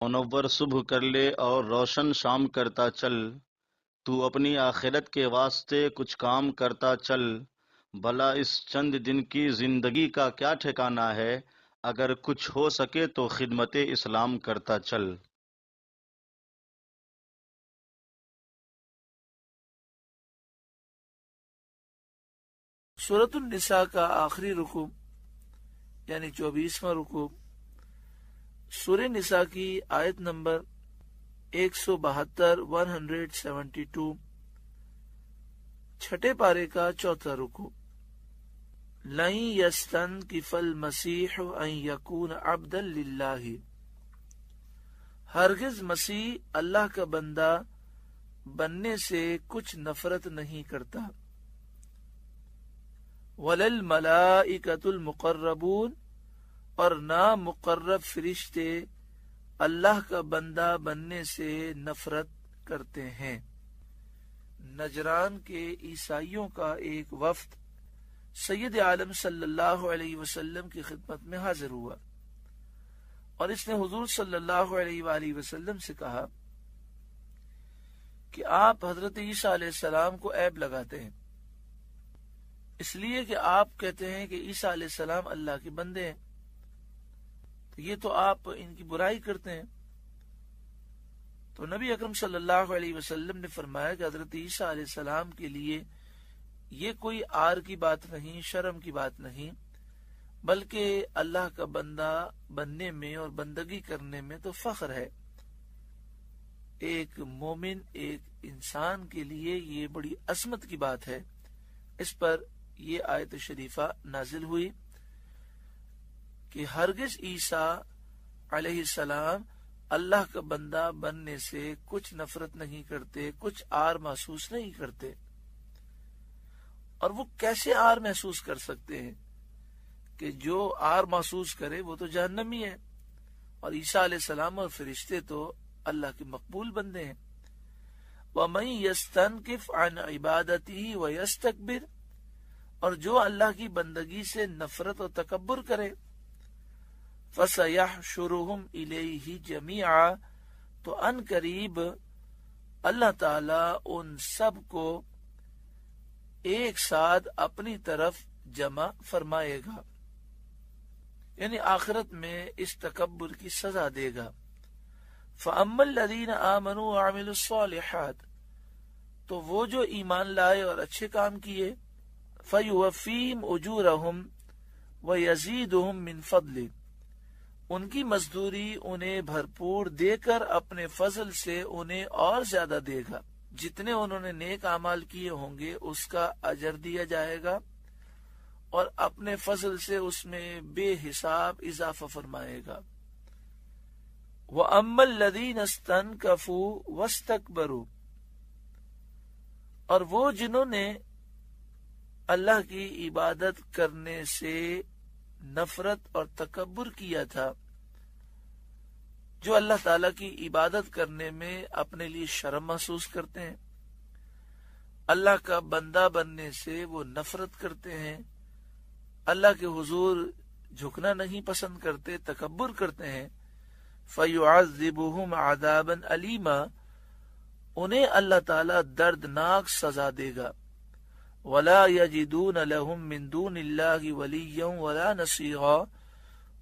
منور صبح کر لے اور روشن شام کرتا چل، تو اپنی آخرت کے واسطے کچھ کام کرتا چل، بھلا اس چند دن کی زندگی کا کیا ٹھکانہ ہے، اگر کچھ ہو سکے تو خدمت اسلام کرتا چل۔ سورۃ النساء کا آخری رکوع یعنی 24واں رکوع سورہ نساء کی آیت نمبر 172 172 چھٹے پارے کا چوتھا رکوع۔ لن یستنکف المسیح ان یکون عبدا للہ، ہرگز مسیح اللہ کا بندہ بننے سے کچھ نفرت نہیں کرتا۔ وَلَلْمَلَائِكَةُ الْمُقَرَّبُونَ، اور نہ مقرب فرشتے اللہ کا بندہ بننے سے نفرت کرتے ہیں۔ نجران کے عیسائیوں کا ایک وفد سید عالم صلی اللہ علیہ وسلم کی خدمت میں حاضر ہوا اور اس نے حضور صلی اللہ علیہ وآلہ وسلم سے کہا کہ آپ حضرت عیسیٰ علیہ السلام کو عیب لگاتے ہیں، اس لیے کہ آپ کہتے ہیں کہ عیسیٰ علیہ السلام اللہ کے بندے ہیں، تو یہ تو آپ ان کی برائی کرتے ہیں۔ تو نبی اکرم صلی اللہ علیہ وسلم نے فرمایا کہ حضرت عیسیٰ علیہ السلام کے لیے یہ کوئی عار کی بات نہیں، شرم کی بات نہیں، بلکہ اللہ کا بندہ بننے میں اور بندگی کرنے میں تو فخر ہے۔ ایک مومن، ایک انسان کے لیے یہ بڑی عظمت کی بات ہے۔ اس پر یہ آیت شریفہ نازل ہوئی کہ ہرگز عیسیٰ علیہ السلام اللہ کا بندہ بننے سے کچھ نفرت نہیں کرتے، کچھ عار محسوس نہیں کرتے۔ اور وہ کیسے عار محسوس کر سکتے ہیں کہ جو عار محسوس کرے وہ تو جہنمی ہے، اور عیسیٰ علیہ السلام اور فرشتے تو اللہ کے مقبول بندے ہیں۔ وَمَن يَسْتَنْكِفْ عَنْ عِبَادَتِهِ وَيَسْتَكْبِرْ، اور جو اللہ کی بندگی سے نفرت اور تکبر کرے، فَسَيَحْشُرُهُمْ إِلَيْهِ جَمِيعًا، تو ان قریب اللہ تعالی ان سب کو ایک ساتھ اپنی طرف جمع فرمائے گا، یعنی آخرت میں اس تکبر کی سزا دے گا۔ فَأَمَّا الَّذِينَ آمَنُوا وَعَمِلُوا الصَّالِحَاتِ، تو وہ جو ایمان لائے اور اچھے کام کیے، فَيُوَفِّيهِمْ أُجُورَهُمْ وَيَزِيدُهُمْ مِنْ فَضْلِهِ، ان کی مزدوری انہیں بھرپور دے کر اپنے فضل سے انہیں اور زیادہ دے گا، جتنے انہوں نے نیک اعمال کیے ہوں گے اس کا اجر دیا جائے گا، اور اپنے فضل سے اس میں بے حساب اضافہ فرمائے گا۔ وَأَمَّا الَّذِينَ اسْتَنْكَفُوا وَاسْتَكْبَرُوا، اور وہ جنہوں نے اللہ کی عبادت کرنے سے نفرت اور تکبر کیا تھا، جو اللہ تعالیٰ کی عبادت کرنے میں اپنے لیے شرم محسوس کرتے ہیں، اللہ کا بندہ بننے سے وہ نفرت کرتے ہیں، اللہ کے حضور جھکنا نہیں پسند کرتے، تکبر کرتے ہیں، فَيُعَذِّبُهُمْ عَذَابًا أَلِيمًا، انہیں اللہ تعالیٰ دردناک سزا دے گا۔ وَلَا يَجِدُونَ لَهُم مِّن دُونِ اللَّهِ وَلِيًّا وَلَا نَصِيرًا،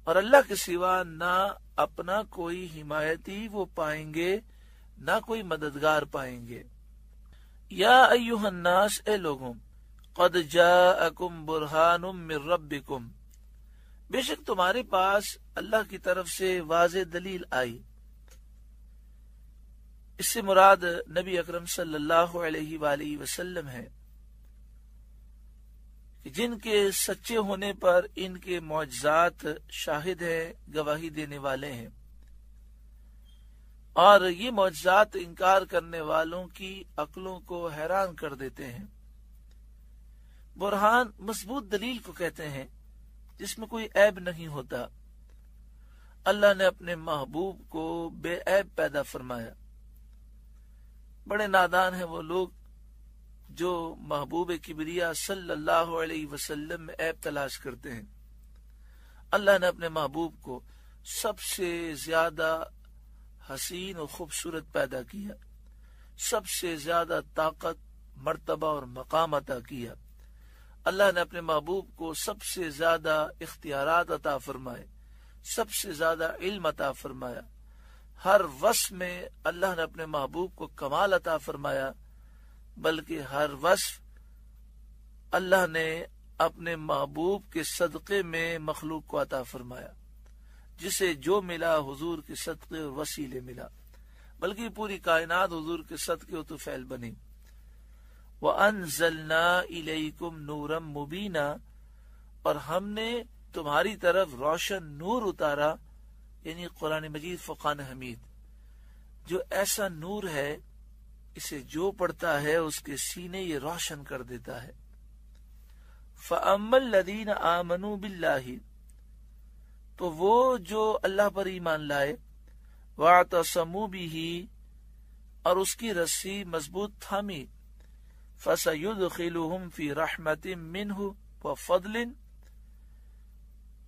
اور اللہ کے سوا نہ اپنا کوئی حمایتی وہ پائیں گے، نہ کوئی مددگار پائیں گے۔ یا ایھا الناس، اے لوگوں، قد جاءکم برہان من ربکم، بے شک تمہارے پاس اللہ کی طرف سے واضح دلیل آئی۔ اس سے مراد نبی اکرم صلی اللہ علیہ وآلہ وسلم ہے، جن کے سچے ہونے پر ان کے معجزات شاہد ہیں، گواہی دینے والے ہیں، اور یہ معجزات انکار کرنے والوں کی عقلوں کو حیران کر دیتے ہیں۔ برہان مضبوط دلیل کو کہتے ہیں جس میں کوئی عیب نہیں ہوتا۔ اللہ نے اپنے محبوب کو بے عیب پیدا فرمایا۔ بڑے نادان ہیں وہ لوگ جو محبوب کبریا صلی اللہ علیہ وسلم میں عیب تلاش کرتے ہیں۔ اللہ نے اپنے محبوب کو سب سے زیادہ حسین و خوبصورت پیدا کیا، سب سے زیادہ طاقت، مرتبہ اور مقام عطا کیا۔ اللہ نے اپنے محبوب کو سب سے زیادہ اختیارات عطا فرمائے، سب سے زیادہ علم عطا فرمایا۔ ہر وصف میں اللہ نے اپنے محبوب کو کمال عطا فرمایا، بلکہ ہر وصف اللہ نے اپنے محبوب کے صدقے میں مخلوق کو عطا فرمایا۔ جسے جو ملا حضور کے صدقے اور وسیلے ملا، بلکہ پوری کائنات حضور کے صدقے و طفیل بنی۔ وَأَنزَلْنَا إِلَيْكُمْ نُورًا مُبِينًا، اور ہم نے تمہاری طرف روشن نور اتارا، یعنی قرآن مجید فرقان حمید، جو ایسا نور ہے اسے جو پڑھتا ہے اس کے سینے یہ روشن کر دیتا ہے۔ فَأَمَّا الَّذِينَ آمَنُوا بِاللَّهِ، تو وہ جو اللہ پر ایمان لائے، وَاعْتَصَمُوا بِهِ، اور اس کی رسی مضبوط تھامی، فَسَيُدْخِلُهُمْ فِي رَحْمَةٍ مِّنْهُ وَفَضْلٍ،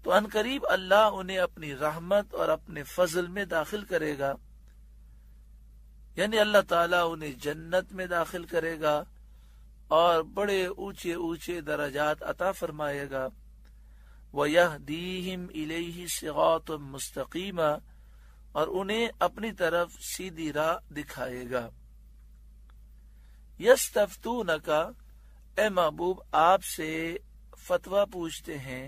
تو ان قریب اللہ انہیں اپنی رحمت اور اپنے فضل میں داخل کرے گا، یعنی اللہ تعالیٰ انہیں جنت میں داخل کرے گا اور بڑے اونچے اونچے درجات عطا فرمائے گا۔ وَيَهْدِيهِمْ إِلَيْهِ صِرَاطًا مُسْتَقِيمًا، اور انہیں اپنی طرف سیدھی راہ دکھائے گا۔ يَسْتَفْتُونَكَ، اے محبوب آپ سے فتویٰ پوچھتے ہیں،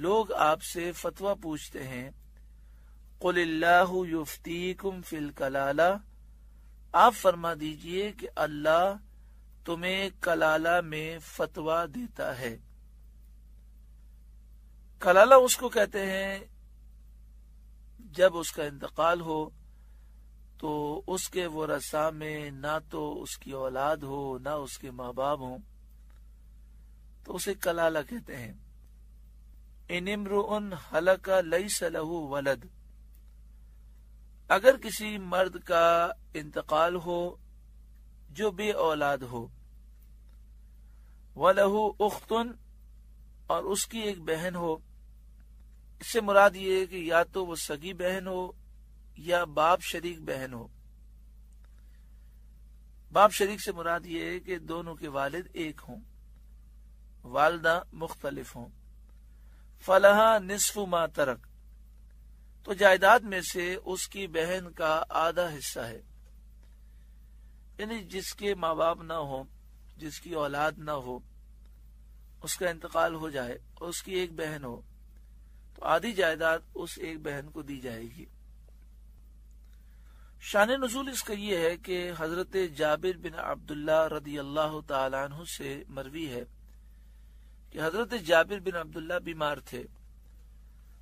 لوگ آپ سے فتویٰ پوچھتے ہیں۔ قُلِ اللَّهُ يُفْتِيكُمْ فِي الْكَلَالَةِ، آپ فرما دیجئے کہ اللہ تمہیں کلالہ میں فتویٰ دیتا ہے۔ کلالہ اس کو کہتے ہیں جب اس کا انتقال ہو تو اس کے ورثاء میں نہ تو اس کی اولاد ہو نہ اس کے ماں باپ ہوں، تو اسے کلالہ کہتے ہیں۔ ان امرؤ ہلک لیس لہ ولد، اگر کسی مرد کا انتقال ہو جو بے اولاد ہو، وَلَهُ أُخْتٌ، اور اس کی ایک بہن ہو، اس سے مراد یہ ہے کہ یا تو وہ سگی بہن ہو یا باپ شریک بہن ہو۔ باپ شریک سے مراد یہ ہے کہ دونوں کے والد ایک ہوں، والدہ مختلف ہوں۔ فَلَهَا نِصْفُ مَا تَرَكَ، تو جائیداد میں سے اس کی بہن کا آدھا حصہ ہے، یعنی جس کے ماں باپ نہ ہو، جس کی اولاد نہ ہو، اس کا انتقال ہو جائے اور اس کی ایک بہن ہو، تو آدھی جائیداد اس ایک بہن کو دی جائے گی۔ شان نزول اس کا یہ ہے کہ حضرت جابر بن عبداللہ رضی اللہ تعالی عنہ سے مروی ہے کہ حضرت جابر بن عبداللہ بیمار تھے،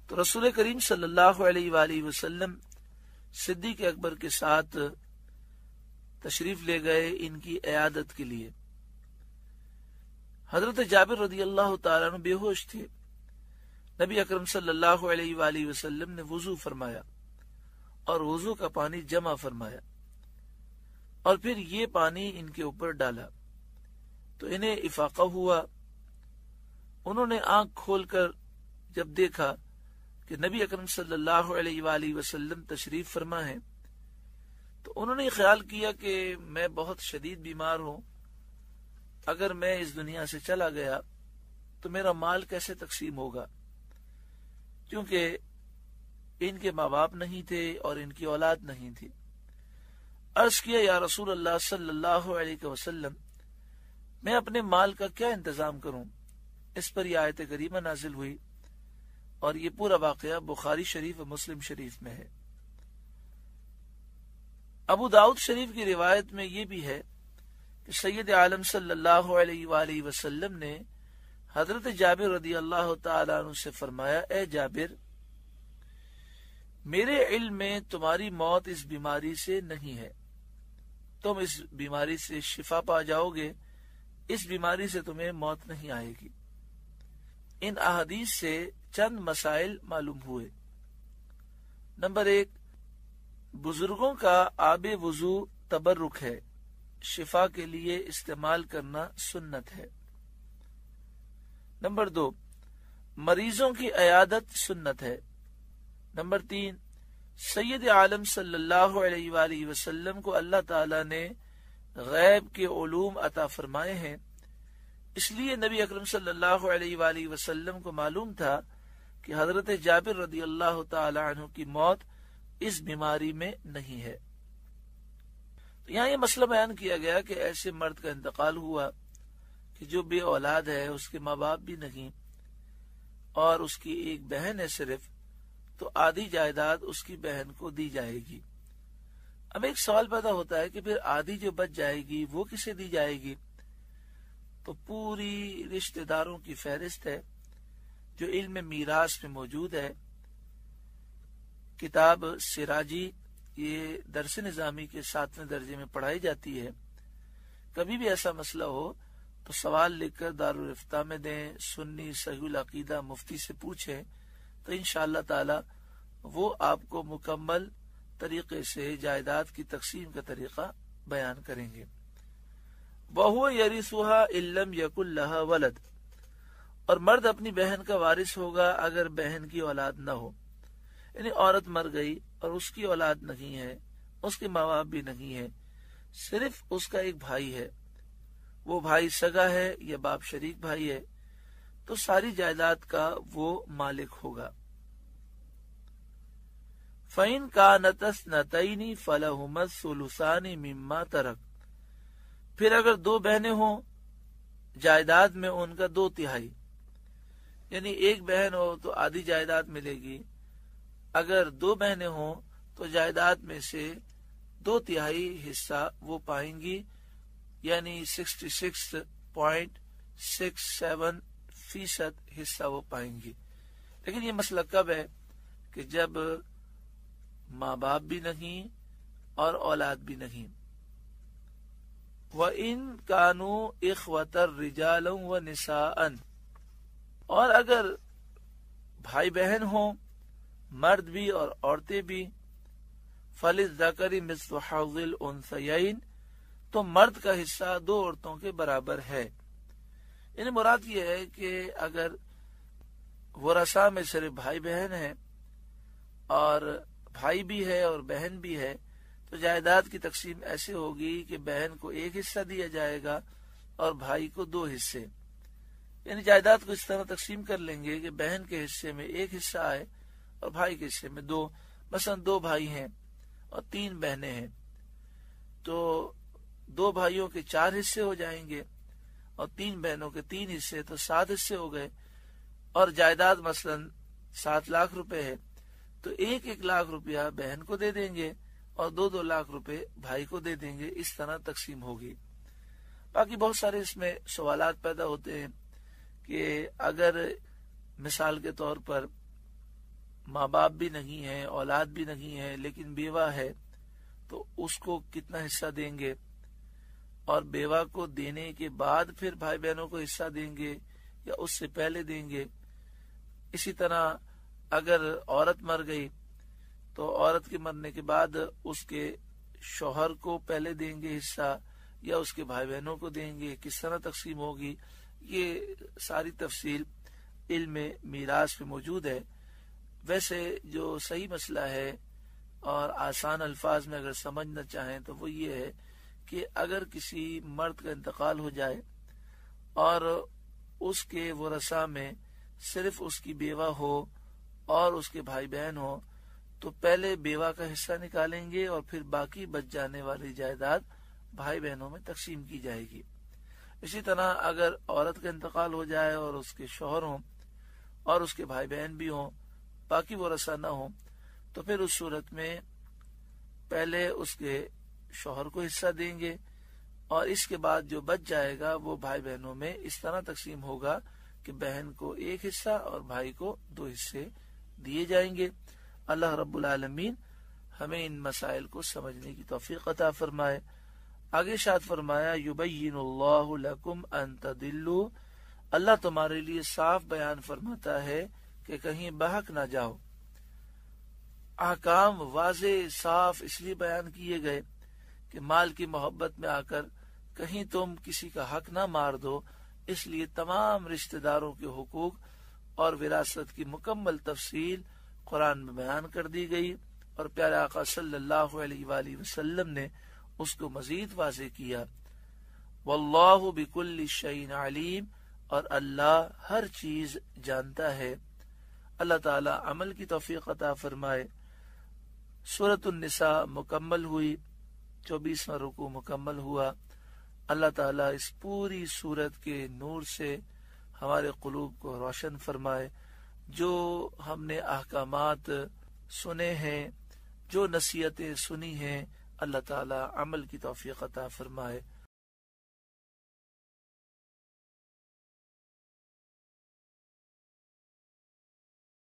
تو رسول کریم صلی اللہ علیہ وآلہ وسلم صدیق اکبر کے ساتھ تشریف لے گئے ان کی عیادت کے لیے۔ حضرت جابر رضی اللہ تعالیٰ عنہ بے ہوش تھے۔ نبی اکرم صلی اللہ علیہ وآلہ وسلم نے وضو فرمایا اور وضو کا پانی جمع فرمایا، اور پھر یہ پانی ان کے اوپر ڈالا تو انہیں افاقہ ہوا۔ انہوں نے آنکھ کھول کر جب دیکھا کہ نبی اکرم صلی اللہ علیہ وآلہ وسلم تشریف فرما ہے، تو انہوں نے خیال کیا کہ میں بہت شدید بیمار ہوں، اگر میں اس دنیا سے چلا گیا تو میرا مال کیسے تقسیم ہوگا، کیونکہ ان کے ماں باپ نہیں تھے اور ان کی اولاد نہیں تھی۔ عرض کیا یا رسول اللہ صلی اللہ علیہ وسلم، میں اپنے مال کا کیا انتظام کروں؟ اس پر یہ آیت کریمہ نازل ہوئی، اور یہ پورا واقعہ بخاری شریف و مسلم شریف میں ہے۔ ابو داؤد شریف کی روایت میں یہ بھی ہے کہ سید عالم صلی اللہ علیہ وآلہ وسلم نے حضرت جابر رضی اللہ تعالیٰ عنہ سے فرمایا، اے جابر، میرے علم میں تمہاری موت اس بیماری سے نہیں ہے، تم اس بیماری سے شفا پا جاؤ گے، اس بیماری سے تمہیں موت نہیں آئے گی۔ ان احادیث سے چند مسائل معلوم ہوئے۔ نمبر 1، بزرگوں کا آب وضو تبرک ہے، شفا کے لیے استعمال کرنا سنت ہے۔ نمبر 2، مریضوں کی عیادت سنت ہے۔ نمبر 3، سید عالم صلی اللہ علیہ وآلہ وسلم کو اللہ تعالی نے غیب کے علوم عطا فرمائے ہیں، اس لیے نبی اکرم صلی اللہ علیہ وآلہ وسلم کو معلوم تھا کہ حضرت جابر رضی اللہ تعالی عنہ کی موت اس بیماری میں نہیں ہے۔ تو یہاں یہ مسئلہ بیان کیا گیا کہ ایسے مرد کا انتقال ہوا کہ جو بے اولاد ہے، اس کے ماں باپ بھی نہیں اور اس کی ایک بہن ہے صرف، تو آدھی جائیداد اس کی بہن کو دی جائے گی۔ اب ایک سوال پیدا ہوتا ہے کہ پھر آدھی جو بچ جائے گی وہ کسے دی جائے گی؟ تو پوری رشتہ داروں کی فہرست ہے جو علم میراث میں موجود ہے، کتاب سراجی، یہ درس نظامی کے 7ویں درجے میں پڑھائی جاتی ہے۔ کبھی بھی ایسا مسئلہ ہو تو سوال لکھ کر دارالفتہ میں دیں، سنی صحیح العقیدہ مفتی سے پوچھیں، تو انشاءاللہ تعالی وہ آپ کو مکمل طریقے سے جائیداد کی تقسیم کا طریقہ بیان کریں گے۔ وَهُوَ يَرِثُهَا إِن لَّمْ يَكُن لَّهَا وَلَدٌ، اور مرد اپنی بہن کا وارث ہوگا اگر بہن کی اولاد نہ ہو، یعنی عورت مر گئی اور اس کی اولاد نہیں ہے، اس کے ماں باپ بھی نہیں ہے، صرف اس کا ایک بھائی ہے، وہ بھائی سگا ہے یا باپ شریک بھائی ہے، تو ساری جائیداد کا وہ مالک ہوگا۔ فَإِن كَانَتْ اثْنَتَيْنِ فَلَهُمَا الثُّلُثَانِ مِمَّا تَرَكَ، پھر اگر دو بہنیں ہوں جائیداد میں ان کا 2/3، یعنی ایک بہن ہو تو آدھی جائیداد ملے گی، اگر دو بہنیں ہوں تو جائیداد میں سے 2/3 حصہ وہ پائیں گی، یعنی 66.67% حصہ وہ پائیں گی۔ لیکن یہ مسئلہ کب ہے؟ کہ جب ماں باپ بھی نہیں اور اولاد بھی نہیں۔ وَإِن كَانُوا إِخْوَةً رِجَالًا وَنِسَاءً، اور اگر بھائی بہن ہوں، مرد بھی اور عورتیں بھی، فَلِلذَّكَرِ مِثْلُ حَظِّ الْأُنثَيَيْنِ، تو مرد کا حصہ 2 عورتوں کے برابر ہے۔ یعنی مراد یہ ہے کہ اگر ورثاء میں صرف بھائی بہن ہیں اور بھائی بھی ہے اور بہن بھی ہے، تو جائیداد کی تقسیم ایسے ہوگی کہ بہن کو 1 حصہ دیا جائے گا اور بھائی کو 2 حصے، یعنی جائیداد کو اس طرح تقسیم کر لیں گے کہ بہن کے حصے میں 1 حصہ آئے اور بھائی کے حصے میں 2۔ مثلا 2 بھائی ہیں اور 3 بہنیں ہیں، تو 2 بھائیوں کے 4 حصے ہو جائیں گے اور 3 بہنوں کے 3 حصے، تو 7 حصے ہو گئے، اور جائیداد مثلا 7 لاکھ روپے ہے، تو 1 لاکھ روپیہ بہن کو دے دیں گے اور 2 لاکھ روپے بھائی کو دے دیں گے، اس طرح تقسیم ہوگی۔ باقی بہت سارے اس میں سوالات پیدا ہوتے ہیں کہ اگر مثال کے طور پر ماں باپ بھی نہیں ہے، اولاد بھی نہیں ہے، لیکن بیوہ ہے، تو اس کو کتنا حصہ دیں گے، اور بیوہ کو دینے کے بعد پھر بھائی بہنوں کو حصہ دیں گے یا اس سے پہلے دیں گے۔ اسی طرح اگر عورت مر گئی تو عورت کے مرنے کے بعد اس کے شوہر کو پہلے دیں گے حصہ یا اس کے بھائی بہنوں کو دیں گے، کس طرح تقسیم ہوگی، یہ ساری تفصیل علم میراث میں موجود ہے۔ ویسے جو صحیح مسئلہ ہے اور آسان الفاظ میں اگر سمجھنا چاہیں تو وہ یہ ہے کہ اگر کسی مرد کا انتقال ہو جائے اور اس کے ورثاء میں صرف اس کی بیوہ ہو اور اس کے بھائی بہن ہو، تو پہلے بیوہ کا حصہ نکالیں گے اور پھر باقی بچ جانے والی جائیداد بھائی بہنوں میں تقسیم کی جائے گی۔ اسی طرح اگر عورت کا انتقال ہو جائے اور اس کے شوہر ہوں اور اس کے بھائی بہن بھی ہوں، باقی ورثاء نہ ہوں، تو پھر اس صورت میں پہلے اس کے شوہر کو حصہ دیں گے اور اس کے بعد جو بچ جائے گا وہ بھائی بہنوں میں اس طرح تقسیم ہوگا کہ بہن کو 1 حصہ اور بھائی کو 2 حصے دیے جائیں گے۔ اللہ رب العالمین ہمیں ان مسائل کو سمجھنے کی توفیق عطا فرمائے۔ آگے ارشاد فرمایا یبین اللہ لکم ان تضلوا، اللہ تمہارے لیے صاف بیان فرماتا ہے کہ کہیں بہک نہ جاؤ۔ احکام واضح صاف اس لیے بیان کیے گئے کہ مال کی محبت میں آ کر کہیں تم کسی کا حق نہ مار دو، اس لیے تمام رشتہ داروں کے حقوق اور وراثت کی مکمل تفصیل قرآن میں بیان کر دی گئی اور پیارے آقا صلی اللہ علیہ وآلہ وسلم نے اس کو مزید واضح کیا، واللہ بکل شیء علیم، اور اللہ ہر چیز جانتا ہے۔ اللہ تعالی عمل کی توفیق عطا فرمائے۔ سورۃ النساء مکمل ہوئی، 24واں رکوع مکمل ہوا۔ اللہ تعالی اس پوری سورت کے نور سے ہمارے قلوب کو روشن فرمائے۔ جو ہم نے احکامات سنے ہیں، جو نصیحتیں سنی ہیں، اللہ تعالی عمل کی توفیق عطا فرمائے۔